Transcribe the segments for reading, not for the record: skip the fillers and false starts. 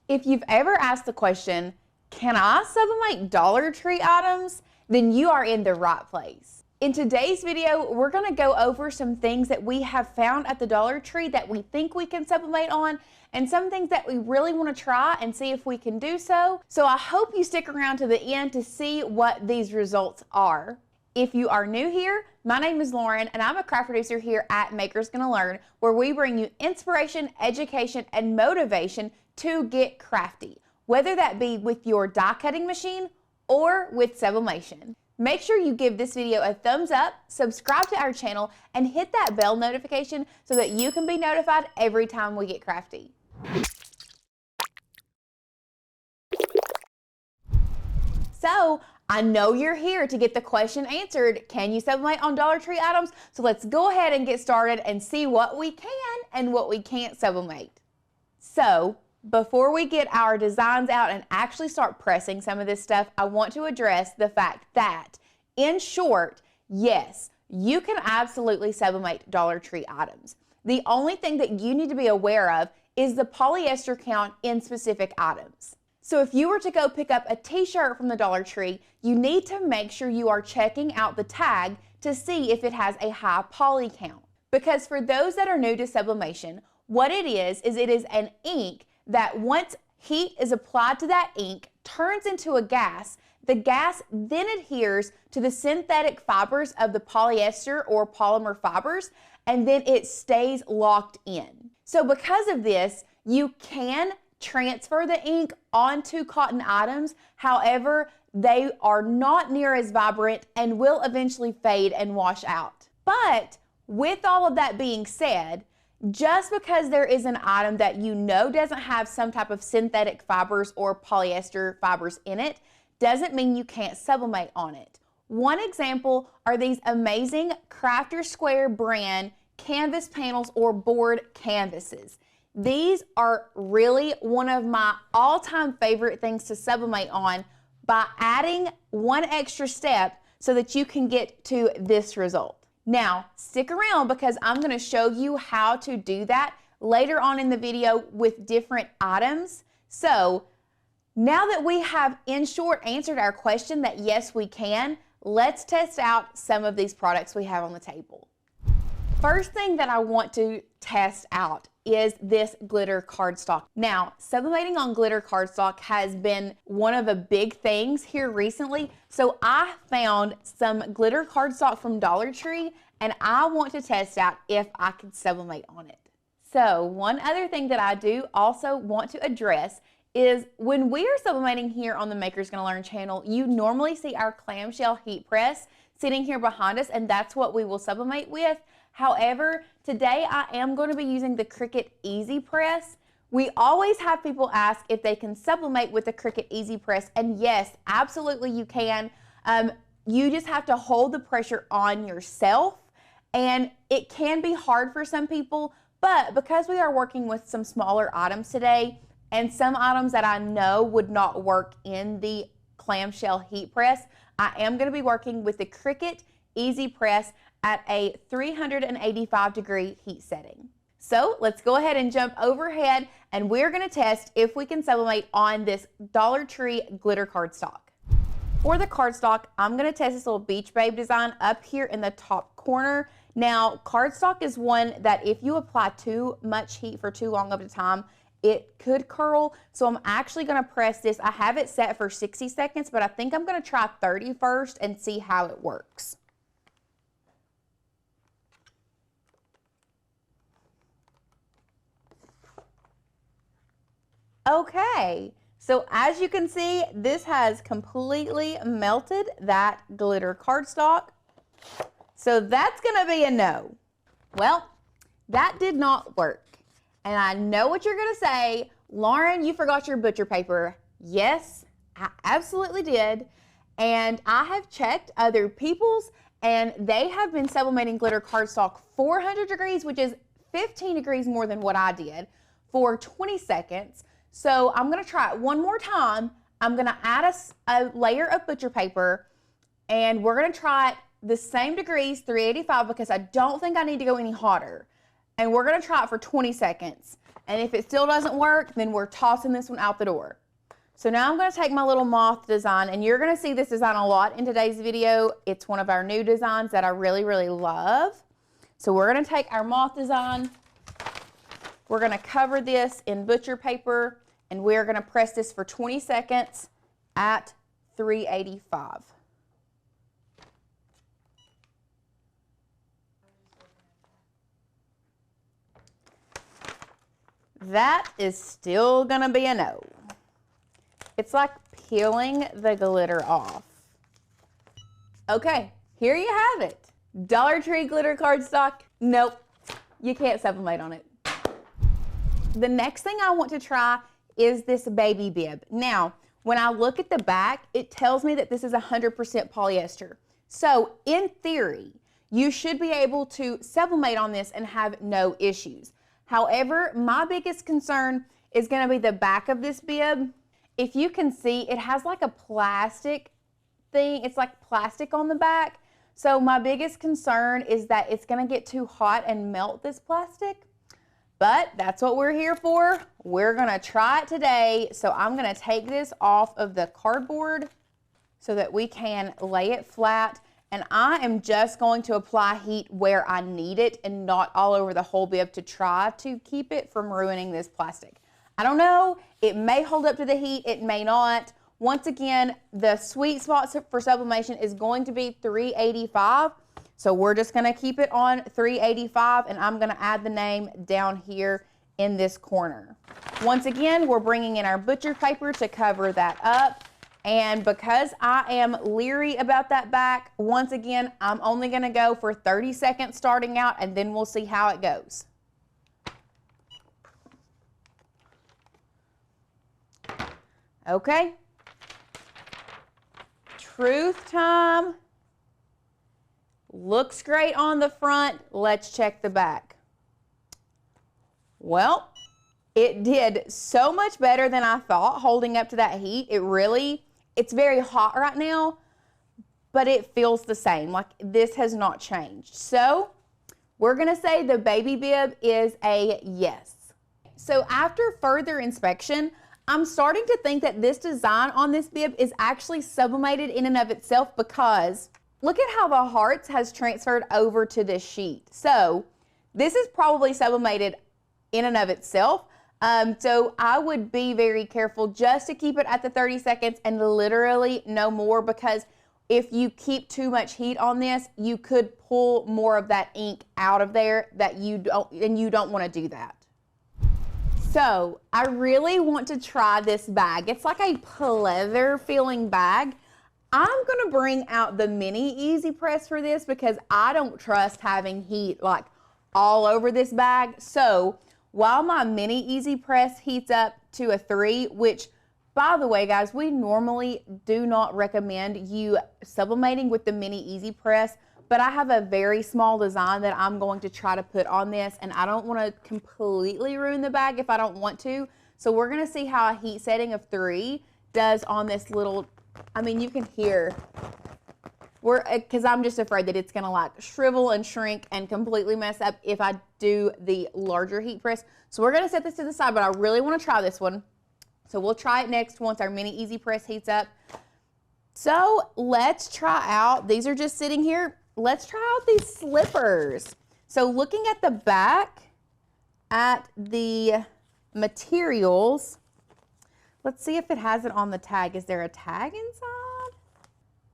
If you've ever asked the question, can I sublimate Dollar Tree items? Then you are in the right place. In today's video, we're gonna go over some things that we have found at the Dollar Tree that we think we can sublimate on, and some things that we really wanna try and see if we can do so. So I hope you stick around to the end to see what these results are. If you are new here, my name is Lauren and I'm a craft producer here at Makers Gonna Learn, where we bring you inspiration, education, and motivation to get crafty, whether that be with your die cutting machine or with sublimation. Make sure you give this video a thumbs up, subscribe to our channel, and hit that bell notification so that you can be notified every time we get crafty. So, I know you're here to get the question answered, can you sublimate on Dollar Tree items? So let's go ahead and get started and see what we can and what we can't sublimate. So, before we get our designs out and actually start pressing some of this stuff, I want to address the fact that, in short, yes, you can absolutely sublimate Dollar Tree items. The only thing that you need to be aware of is the polyester count in specific items. So if you were to go pick up a t-shirt from the Dollar Tree, you need to make sure you are checking out the tag to see if it has a high poly count. Because for those that are new to sublimation, what it is it is an ink that once heat is applied to that ink, turns into a gas. The gas then adheres to the synthetic fibers of the polyester or polymer fibers, and then it stays locked in. So because of this, you can transfer the ink onto cotton items. However, they are not near as vibrant and will eventually fade and wash out. But with all of that being said, just because there is an item that you know doesn't have some type of synthetic fibers or polyester fibers in it, doesn't mean you can't sublimate on it. One example are these amazing Crafter Square brand canvas panels or board canvases. These are really one of my all-time favorite things to sublimate on by adding one extra step so that you can get to this result. Now, stick around because I'm going to show you how to do that later on in the video with different items. So, now that we have, in short, answered our question that yes, we can, let's test out some of these products we have on the table. First thing that I want to test out is this glitter cardstock. Now, sublimating on glitter cardstock has been one of the big things here recently, so I found some glitter cardstock from Dollar Tree and I want to test out if I can sublimate on it. So, one other thing that I do also want to address is when we are sublimating here on the Makers Gonna Learn channel, you normally see our clamshell heat press sitting here behind us, and that's what we will sublimate with. However, today I am going to be using the Cricut Easy Press. We always have people ask if they can sublimate with the Cricut Easy Press, and yes, absolutely you can. You just have to hold the pressure on yourself, and it can be hard for some people, but because we are working with some smaller items today, and some items that I know would not work in the clamshell heat press, I am going to be working with the Cricut Easy Press at a 385-degree heat setting. So let's go ahead and jump overhead and we're going to test if we can sublimate on this Dollar Tree glitter cardstock. For the cardstock, I'm going to test this little Beach Babe design up here in the top corner. Now, cardstock is one that if you apply too much heat for too long of a time, it could curl. So I'm actually going to press this. I have it set for 60 seconds, but I think I'm going to try 30 first and see how it works. Okay, so as you can see, this has completely melted that glitter cardstock. So that's gonna be a no. Well, that did not work. And I know what you're gonna say, Lauren, you forgot your butcher paper. Yes, I absolutely did. And I have checked other people's and they have been sublimating glitter cardstock 400 degrees, which is 15 degrees more than what I did, for 20 seconds. So I'm gonna try it one more time. I'm gonna add a layer of butcher paper and we're gonna try it the same degrees, 385, because I don't think I need to go any hotter. And we're gonna try it for 20 seconds. And if it still doesn't work, then we're tossing this one out the door. So now I'm going to take my little moth design, and you're going to see this design a lot in today's video. It's one of our new designs that I really, really love. So we're going to take our moth design, we're going to cover this in butcher paper, and we're going to press this for 20 seconds at 385. That is still going to be a no. It's like peeling the glitter off. Okay, here you have it. Dollar Tree glitter cardstock. Nope, you can't sublimate on it. The next thing I want to try is this baby bib. Now, when I look at the back, it tells me that this is 100% polyester. So, in theory, you should be able to sublimate on this and have no issues. However, my biggest concern is going to be the back of this bib. If you can see, it has like a plastic thing. It's like plastic on the back. So my biggest concern is that it's going to get too hot and melt this plastic. But that's what we're here for. We're going to try it today. So I'm going to take this off of the cardboard so that we can lay it flat. And I am just going to apply heat where I need it and not all over the whole bib to try to keep it from ruining this plastic. I don't know, it may hold up to the heat, it may not. Once again, the sweet spot for sublimation is going to be 385. So we're just gonna keep it on 385, and I'm gonna add the name down here in this corner. Once again, we're bringing in our butcher paper to cover that up. And because I am leery about that back, once again, I'm only gonna go for 30 seconds starting out, and then we'll see how it goes. Okay. Truth time. Looks great on the front. Let's check the back. Well, it did so much better than I thought holding up to that heat. It's very hot right now, but it feels the same. Like this has not changed. So we're going to say the baby bib is a yes. So after further inspection, I'm starting to think that this design on this bib is actually sublimated in and of itself, because look at how the hearts has transferred over to this sheet. So this is probably sublimated in and of itself. So I would be very careful just to keep it at the 30 seconds and literally no more, because if you keep too much heat on this, you could pull more of that ink out of there that you don't want to do that. So I really want to try this bag. It's like a pleather feeling bag. I'm going to bring out the mini easy press for this because I don't trust having heat like all over this bag. So while my mini easy press heats up to a 3, which by the way guys, we normally do not recommend you sublimating with the mini easy press, but I have a very small design that I'm going to try to put on this, and I don't want to completely ruin the bag if I don't want to. So we're going to see how a heat setting of 3 does on this little, I mean, you can hear, because I'm just afraid that it's going to like shrivel and shrink and completely mess up if I do the larger heat press. So we're going to set this to the side, but I really want to try this one. So we'll try it next once our mini easy press heats up. So let's try out, these are just sitting here. Let's try out these slippers. So looking at the back at the materials, let's see if it has it on the tag. Is there a tag inside?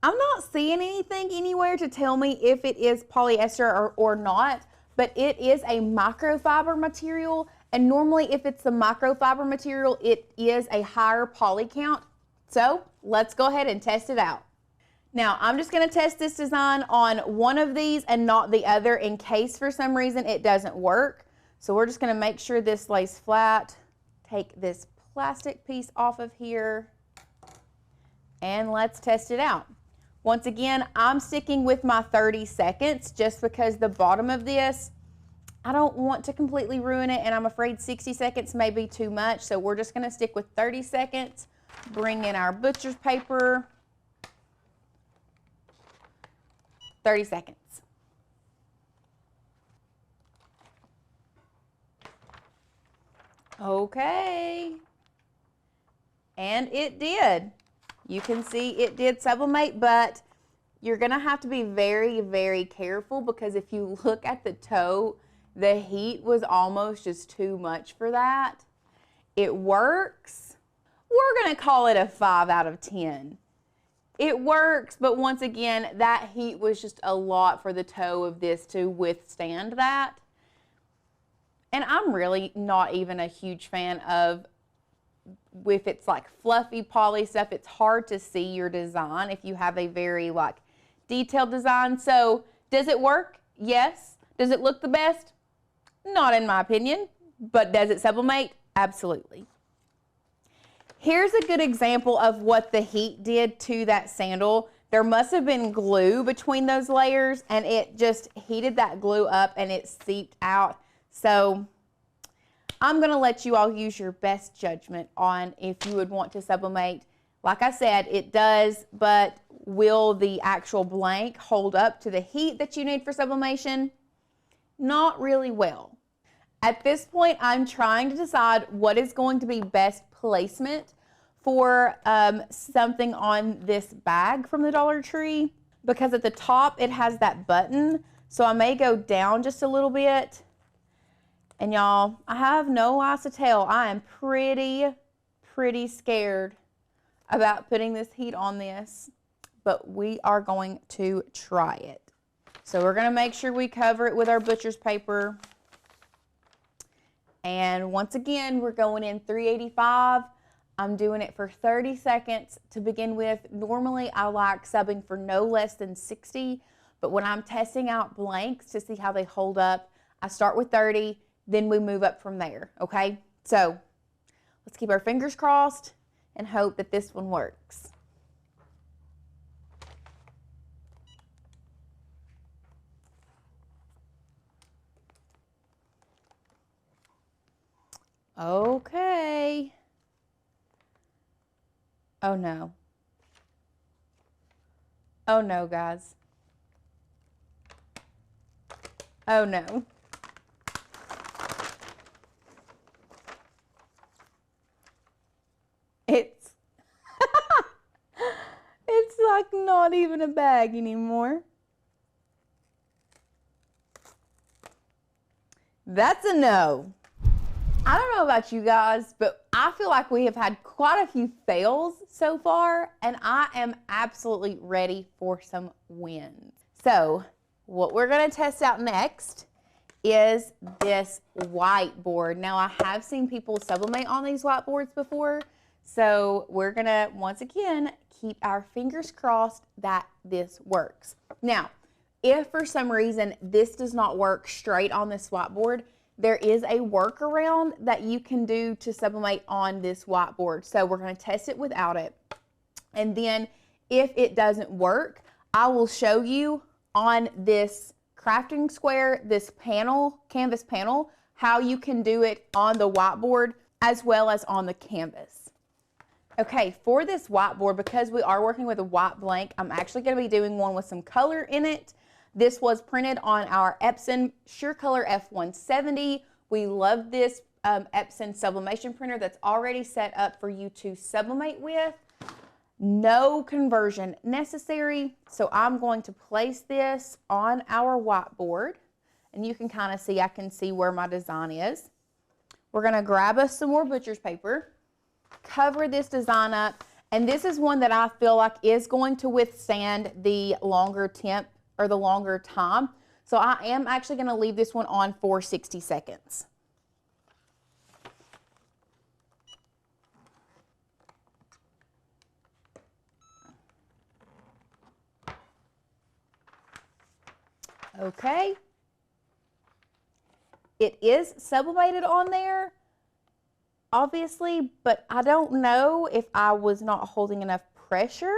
I'm not seeing anything anywhere to tell me if it is polyester or not, but it is a microfiber material. And normally if it's a microfiber material, it is a higher poly count. So let's go ahead and test it out. Now, I'm just going to test this design on one of these and not the other in case for some reason it doesn't work. So we're just going to make sure this lays flat. Take this plastic piece off of here and let's test it out. Once again, I'm sticking with my 30 seconds just because the bottom of this, I don't want to completely ruin it, and I'm afraid 60 seconds may be too much. So we're just going to stick with 30 seconds. Bring in our butcher's paper. 30 seconds. Okay. And it did. You can see it did sublimate, but you're gonna have to be very, very careful because if you look at the toe, the heat was almost just too much for that. It works. We're gonna call it a 5 out of 10. It works, but once again, that heat was just a lot for the toe of this to withstand that. And I'm really not even a huge fan of, if it's like fluffy poly stuff, it's hard to see your design if you have a very like detailed design. So does it work? Yes. Does it look the best? Not in my opinion, but does it sublimate? Absolutely. Here's a good example of what the heat did to that sandal. There must have been glue between those layers and it just heated that glue up and it seeped out. So I'm gonna let you all use your best judgment on if you would want to sublimate. Like I said, it does, but will the actual blank hold up to the heat that you need for sublimation? Not really well. At this point, I'm trying to decide what is going to be best placement for something on this bag from the Dollar Tree, because at the top it has that button, so I may go down just a little bit. And y'all, I have no lies to tell. I am pretty scared about putting this heat on this, but we are going to try it. So we're gonna make sure we cover it with our butcher's paper. And once again, we're going in 385. I'm doing it for 30 seconds to begin with. Normally, I like subbing for no less than 60, but when I'm testing out blanks to see how they hold up, I start with 30, then we move up from there, okay? So let's keep our fingers crossed and hope that this one works. Okay. Oh no. Oh no, guys. Oh no. It's it's like not even a bag anymore. That's a no. I don't know about you guys, but I feel like we have had quite a few fails so far, and I am absolutely ready for some wins. So what we're going to test out next is this whiteboard. Now, I have seen people sublimate on these whiteboards before, so we're going to, once again, keep our fingers crossed that this works. Now, if for some reason this does not work straight on this whiteboard, there is a workaround that you can do to sublimate on this whiteboard. So we're going to test it without it. And then if it doesn't work, I will show you on this crafting square, this panel, canvas panel, how you can do it on the whiteboard as well as on the canvas. Okay, for this whiteboard, because we are working with a white blank, I'm actually going to be doing one with some color in it. This was printed on our Epson SureColor F170. We love this Epson sublimation printer that's already set up for you to sublimate with. No conversion necessary. So I'm going to place this on our whiteboard, and you can kind of see, I can see where my design is. We're going to grab us some more butcher's paper, cover this design up, and this is one that I feel like is going to withstand the longer temp or the longer time. So I am actually going to leave this one on for 60 seconds. Okay. It is sublimated on there, obviously, but I don't know if I was not holding enough pressure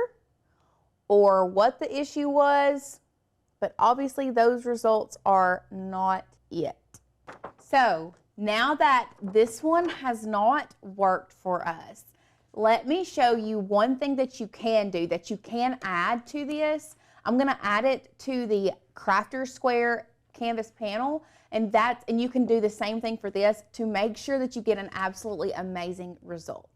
or what the issue was. But obviously those results are not it. So now that this one has not worked for us, let me show you one thing that you can do, that you can add to this. I'm going to add it to the crafter square canvas panel, and you can do the same thing for this to make sure that you get an absolutely amazing result.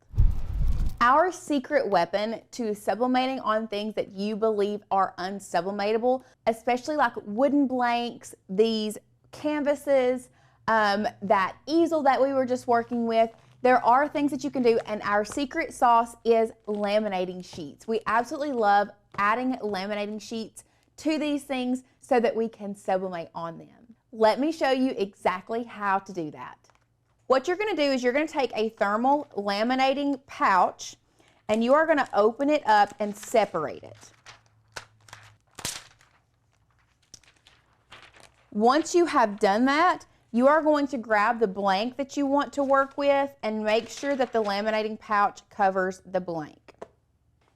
Our secret weapon to sublimating on things that you believe are unsublimatable, especially like wooden blanks, these canvases, that easel that we were just working with, there are things that you can do, and our secret sauce is laminating sheets. We absolutely love adding laminating sheets to these things so that we can sublimate on them. Let me show you exactly how to do that. What you're going to do is you're going to take a thermal laminating pouch and you are going to open it up and separate it. Once you have done that, you are going to grab the blank that you want to work with and make sure that the laminating pouch covers the blank.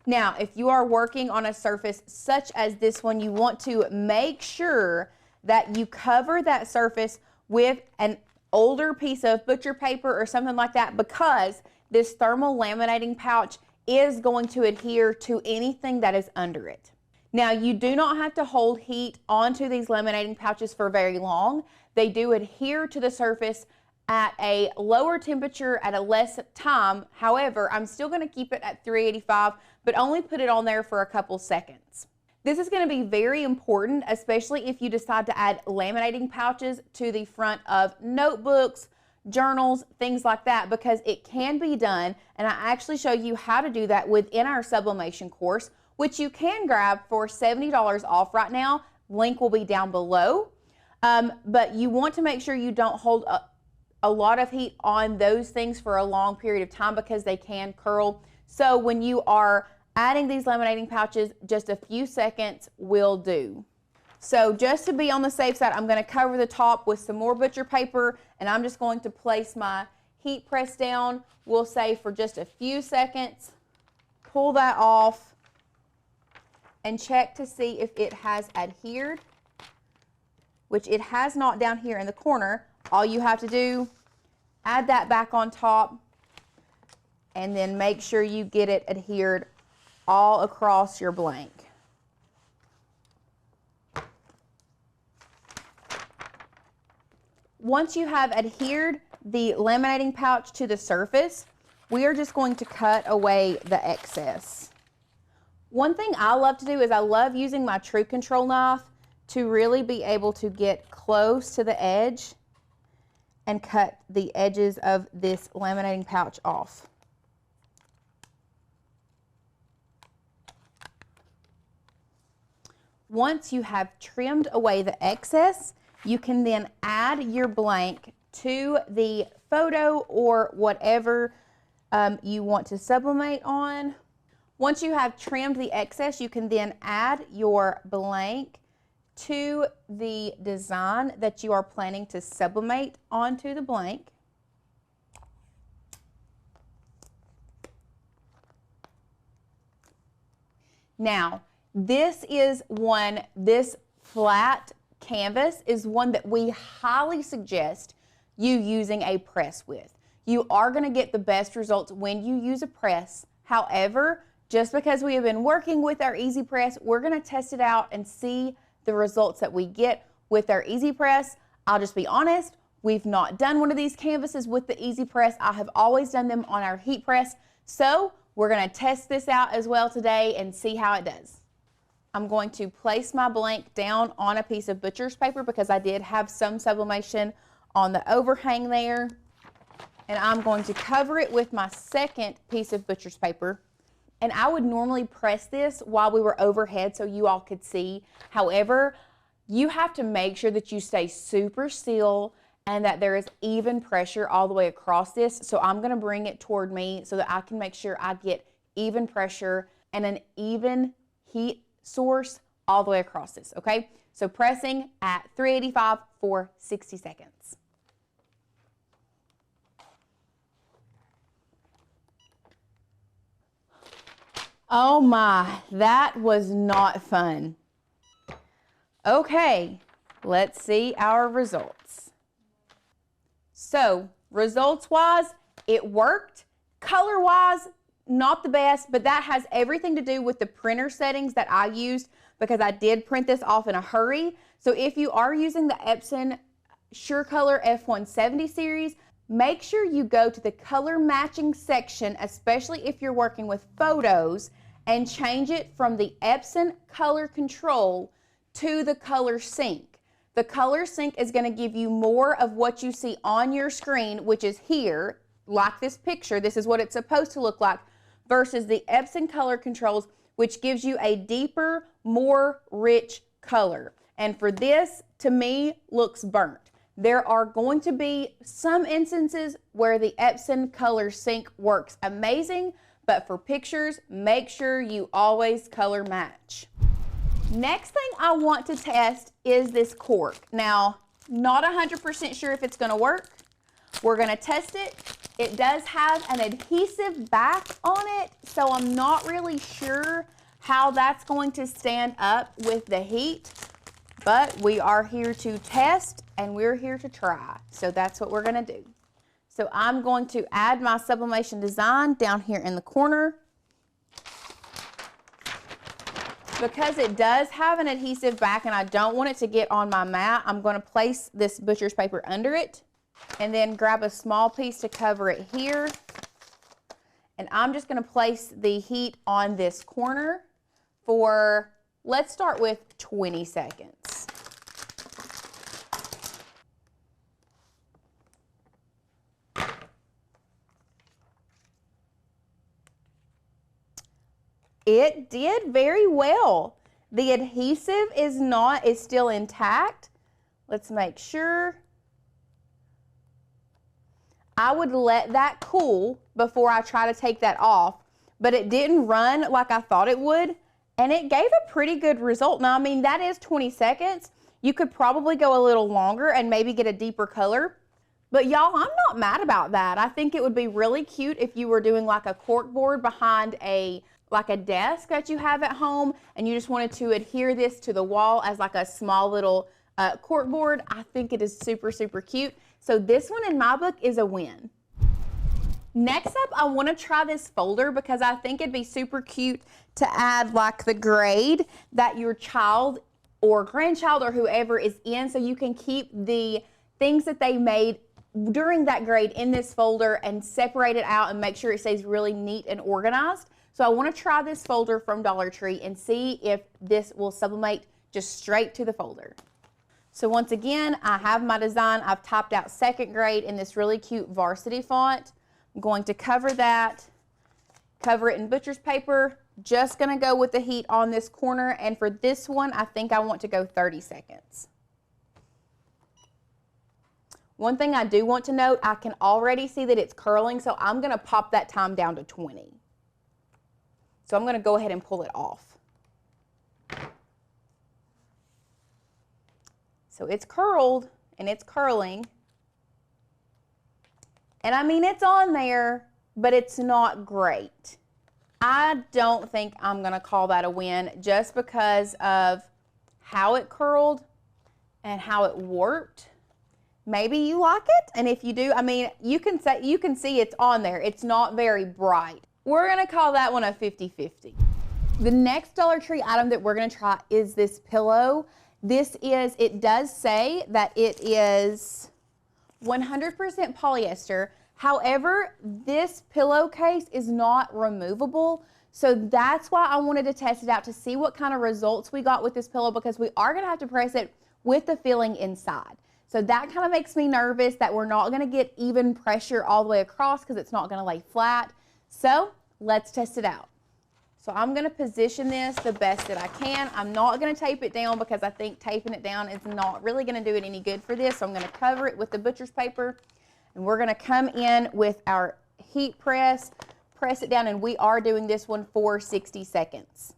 Now, if you are working on a surface such as this one, you want to make sure that you cover that surface with an older piece of butcher paper or something like that, because this thermal laminating pouch is going to adhere to anything that is under it. Now, you do not have to hold heat onto these laminating pouches for very long. They do adhere to the surface at a lower temperature at a less time. However, I'm still going to keep it at 385, but only put it on there for a couple seconds. This is going to be very important, especially if you decide to add laminating pouches to the front of notebooks, journals, things like that, because it can be done, and I actually show you how to do that within our sublimation course, which you can grab for $70 off right now. Link will be down below. But you want to make sure you don't hold a lot of heat on those things for a long period of time because they can curl. So when you are adding these laminating pouches, just a few seconds will do. So just to be on the safe side, I'm going to cover the top with some more butcher paper, and I'm just going to place my heat press down, we'll say for just a few seconds, pull that off, and check to see if it has adhered, which it has not down here in the corner. All you have to do, add that back on top, and then make sure you get it adhered all across your blank. Once you have adhered the laminating pouch to the surface, we are just going to cut away the excess. One thing I love to do is I love using my True Control knife to really be able to get close to the edge and cut the edges of this laminating pouch off. Once you have trimmed away the excess, you can then add your blank to the photo or whatever you want to sublimate on. Once you have trimmed the excess, you can then add your blank to the design that you are planning to sublimate onto the blank. Now, this flat canvas is one that we highly suggest you using a press with. You are going to get the best results when you use a press. However, just because we have been working with our Easy Press, we're going to test it out and see the results that we get with our Easy Press. I'll just be honest, we've not done one of these canvases with the Easy Press. I have always done them on our heat press. So we're going to test this out as well today and see how it does. I'm going to place my blank down on a piece of butcher's paper because I did have some sublimation on the overhang there. And I'm going to cover it with my second piece of butcher's paper. And I would normally press this while we were overhead so you all could see. However, you have to make sure that you stay super still and that there is even pressure all the way across this. So I'm going to bring it toward me so that I can make sure I get even pressure and an even heat source all the way across this, okay? So pressing at 385 for 60 seconds. Oh my, that was not fun. Okay, let's see our results. So, results-wise, it worked. Color-wise, not the best, but that has everything to do with the printer settings that I used because I did print this off in a hurry. So if you are using the Epson SureColor F170 series, make sure you go to the color matching section, especially if you're working with photos, and change it from the Epson color control to the color sync. The color sync is going to give you more of what you see on your screen, which is here, like this picture. This is what it's supposed to look like, versus the Epson color controls, which gives you a deeper, more rich color. And for this, to me, looks burnt. There are going to be some instances where the Epson color sync works amazing, but for pictures, make sure you always color match. Next thing I want to test is this cork. Now, not 100% sure if it's gonna work. We're gonna test it. It does have an adhesive back on it, so I'm not really sure how that's going to stand up with the heat, but we are here to test and we're here to try. So that's what we're gonna do. So I'm going to add my sublimation design down here in the corner. Because it does have an adhesive back and I don't want it to get on my mat, I'm going to place this butcher's paper under it and then grab a small piece to cover it here. And I'm just going to place the heat on this corner for, let's start with 20 seconds. It did very well. The adhesive is still intact. Let's make sure. I would let that cool before I try to take that off, but it didn't run like I thought it would, and it gave a pretty good result. Now, I mean, that is 20 seconds. You could probably go a little longer and maybe get a deeper color, but y'all, I'm not mad about that. I think it would be really cute if you were doing like a cork board behind like a desk that you have at home and you just wanted to adhere this to the wall as like a small little cork board. I think it is super, super cute. So this one in my book is a win. Next up, I want to try this folder because I think it'd be super cute to add like the grade that your child or grandchild or whoever is in, so you can keep the things that they made during that grade in this folder and separate it out and make sure it stays really neat and organized. So I want to try this folder from Dollar Tree and see if this will sublimate just straight to the folder. So once again, I have my design. I've typed out second grade in this really cute varsity font. I'm going to cover that, cover it in butcher's paper. Just going to go with the heat on this corner. And for this one, I think I want to go 30 seconds. One thing I do want to note, I can already see that it's curling, so I'm going to pop that time down to 20. So I'm going to go ahead and pull it off. So it's curled and it's curling. And I mean, it's on there, but it's not great. I don't think I'm going to call that a win just because of how it curled and how it warped. Maybe you like it, and if you do, I mean, you can see it's on there. It's not very bright. We're gonna call that one a 50-50. The next Dollar Tree item that we're gonna try is this pillow. It does say that it is 100% polyester. However, this pillowcase is not removable. So that's why I wanted to test it out to see what kind of results we got with this pillow, because we are gonna have to press it with the filling inside. So that kind of makes me nervous that we're not gonna get even pressure all the way across because it's not gonna lay flat. So let's test it out. So I'm gonna position this the best that I can. I'm not gonna tape it down because I think taping it down is not really gonna do it any good for this. So I'm gonna cover it with the butcher's paper, and we're gonna come in with our heat press it down, and we are doing this one for 60 seconds.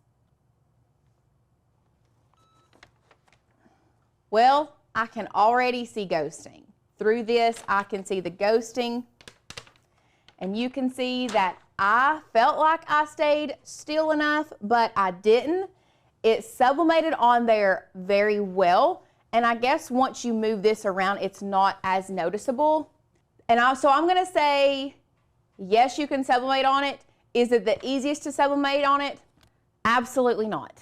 Well, I can already see ghosting. Through this, I can see the ghosting, and you can see that I felt like I stayed still enough, but I didn't. It sublimated on there very well, and I guess once you move this around, it's not as noticeable. And so I'm gonna say, yes, you can sublimate on it. Is it the easiest to sublimate on it? Absolutely not.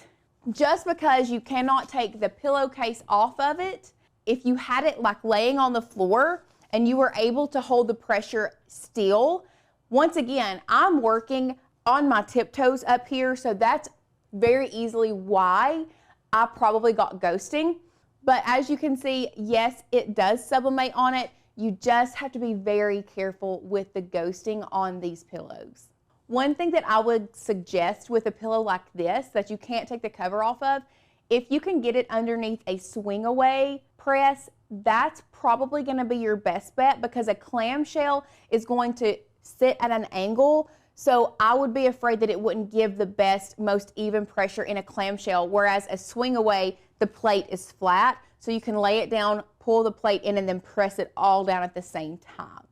Just because you cannot take the pillowcase off of it, if you had it like laying on the floor and you were able to hold the pressure still, once again, I'm working on my tiptoes up here, so that's very easily why I probably got ghosting. But as you can see, yes, it does sublimate on it. You just have to be very careful with the ghosting on these pillows. One thing that I would suggest with a pillow like this that you can't take the cover off of, if you can get it underneath a swing away press, that's probably going to be your best bet, because a clamshell is going to sit at an angle. So I would be afraid that it wouldn't give the best, most even pressure in a clamshell, whereas a swing away, the plate is flat. So you can lay it down, pull the plate in, and then press it all down at the same time.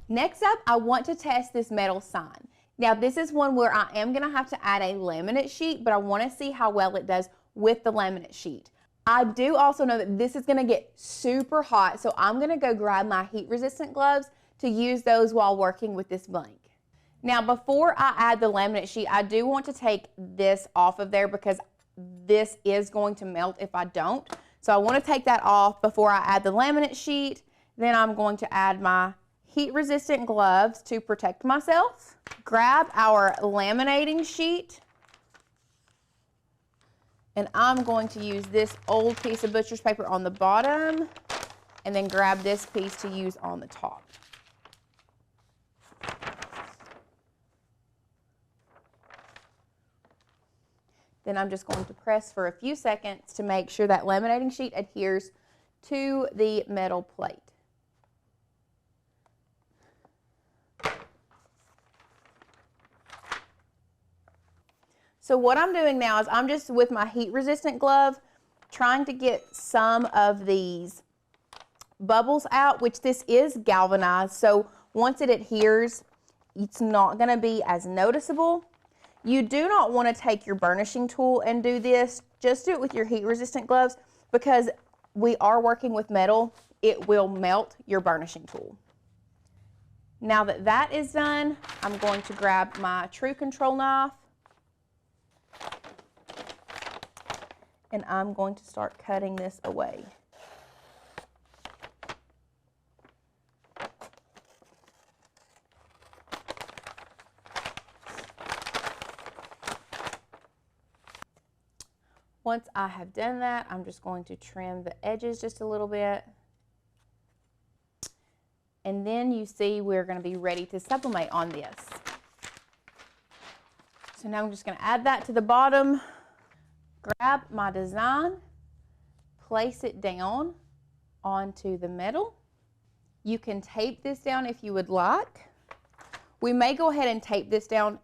Next up, I want to test this metal sign. Now this is one where I am going to have to add a laminate sheet, but I want to see how well it does with the laminate sheet. I do also know that this is going to get super hot, so I'm going to go grab my heat resistant gloves to use those while working with this blank. Now before I add the laminate sheet, I do want to take this off of there because this is going to melt if I don't. So I want to take that off before I add the laminate sheet. Then I'm going to add my heat resistant gloves to protect myself. Grab our laminating sheet, and I'm going to use this old piece of butcher's paper on the bottom, and then grab this piece to use on the top. Then I'm just going to press for a few seconds to make sure that laminating sheet adheres to the metal plate. So what I'm doing now is I'm just with my heat resistant glove trying to get some of these bubbles out, which this is galvanized, so once it adheres, it's not going to be as noticeable. You do not want to take your burnishing tool and do this. Just do it with your heat resistant gloves, because we are working with metal. It will melt your burnishing tool. Now that that is done, I'm going to grab my True Control knife, and I'm going to start cutting this away. Once I have done that, I'm just going to trim the edges just a little bit. And then you see we're going to be ready to sublimate on this. So now I'm just going to add that to the bottom. Grab my design, place it down onto the metal. You can tape this down if you would like. We may go ahead and tape this down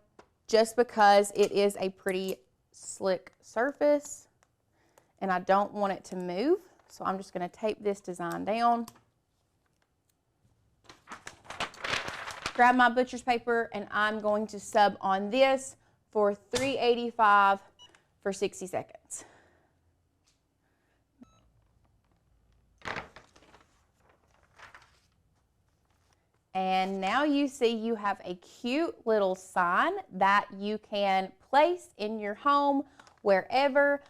just because it is a pretty slick surface and I don't want it to move. So I'm just going to tape this design down. Grab my butcher's paper and I'm going to sub on this for $3.85 for 60 seconds. And now you see you have a cute little sign that you can place in your home wherever.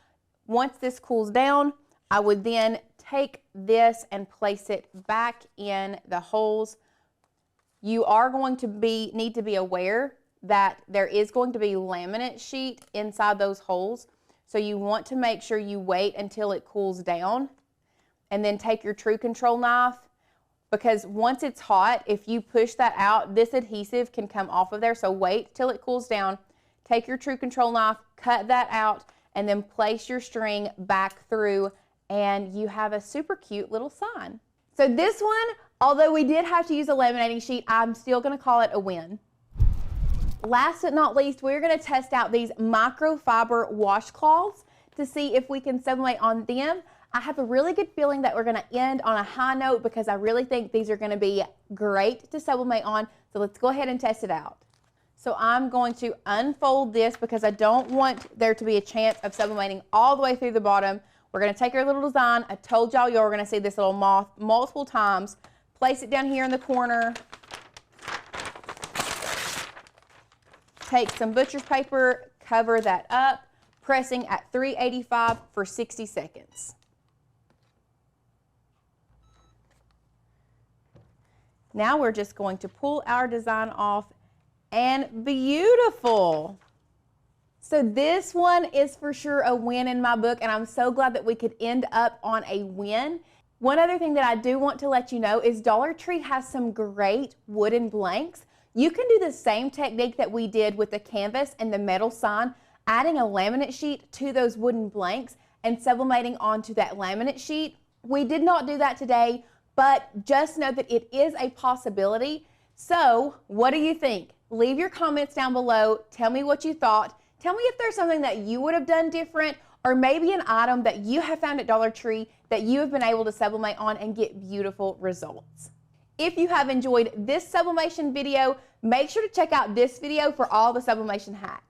Once this cools down, I would then take this and place it back in the holes. You are going to need to be aware that there is going to be laminate sheet inside those holes. So you want to make sure you wait until it cools down and then take your True Control knife, because once it's hot, if you push that out, this adhesive can come off of there. So wait till it cools down, take your True Control knife, cut that out, and then place your string back through, and you have a super cute little sign. So this one, although we did have to use a laminating sheet, I'm still going to call it a win. Last but not least, we're going to test out these microfiber washcloths to see if we can sublimate on them. I have a really good feeling that we're going to end on a high note because I really think these are going to be great to sublimate on. So let's go ahead and test it out. So I'm going to unfold this because I don't want there to be a chance of sublimating all the way through the bottom. We're going to take our little design. I told y'all you're going to see this little moth multiple times. Place it down here in the corner. Take some butcher's paper, cover that up, pressing at 385 for 60 seconds. Now we're just going to pull our design off, and beautiful. So this one is for sure a win in my book, and I'm so glad that we could end up on a win. One other thing that I do want to let you know is Dollar Tree has some great wooden blanks. You can do the same technique that we did with the canvas and the metal sign, adding a laminate sheet to those wooden blanks and sublimating onto that laminate sheet. We did not do that today, but just know that it is a possibility. So what do you think? Leave your comments down below. Tell me what you thought. Tell me if there's something that you would have done different, or maybe an item that you have found at Dollar Tree that you have been able to sublimate on and get beautiful results. If you have enjoyed this sublimation video, make sure to check out this video for all the sublimation hacks.